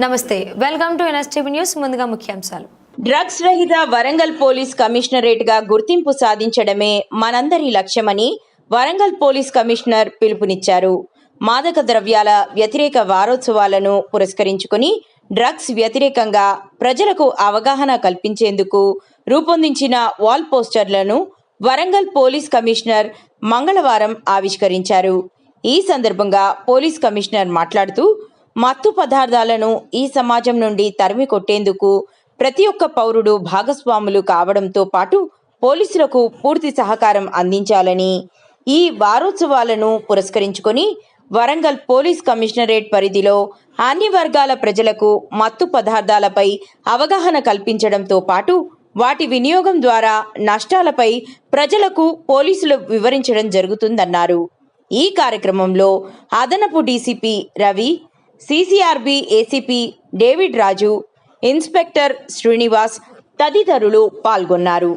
నమస్తే, welcome to NSTV news. ముందుగా ముఖ్యాంశాలు. డ్రగ్స్ రహిత వరంగల్ పోలీస్ కమిషనరేట్ గా గుర్తింపు సాధించడమే మనందరి లక్ష్యమని వరంగల్ పోలీస్ కమిషనర్ పిలుపునిచ్చారు. మాదక ద్రవ్యాల వ్యతిరేక వారోత్సవాలను పురస్కరించుకుని డ్రగ్స్ వ్యతిరేకంగా ప్రజలకు అవగాహన కల్పించేందుకు రూపొందించిన వాల్ పోస్టర్లను వరంగల్ పోలీస్ కమిషనర్ మంగళవారం ఆవిష్కరించారు. ఈ సందర్భంగా పోలీస్ కమిషనర్ మాట్లాడుతూ, మత్తు పదార్థాలను ఈ సమాజం నుండి తరిమి కొట్టేందుకు ప్రతి ఒక్క పౌరుడు భాగస్వాములు కావడంతో పాటు పోలీసులకు పూర్తి సహకారం అందించాలని, ఈ వారోత్సవాలను పురస్కరించుకొని వరంగల్ పోలీస్ కమిషనరేట్ పరిధిలో అన్ని వర్గాల ప్రజలకు మత్తు పదార్థాలపై అవగాహన కల్పించడంతో పాటు వాటి వినియోగం ద్వారా నష్టాలపై ప్రజలకు పోలీసులు వివరించడం జరుగుతుందన్నారు. ఈ కార్యక్రమంలో అదనపు DCP Ravi, CCRB ACP David Raju, inspector Srinivas తదితరులు పాల్గొన్నారు.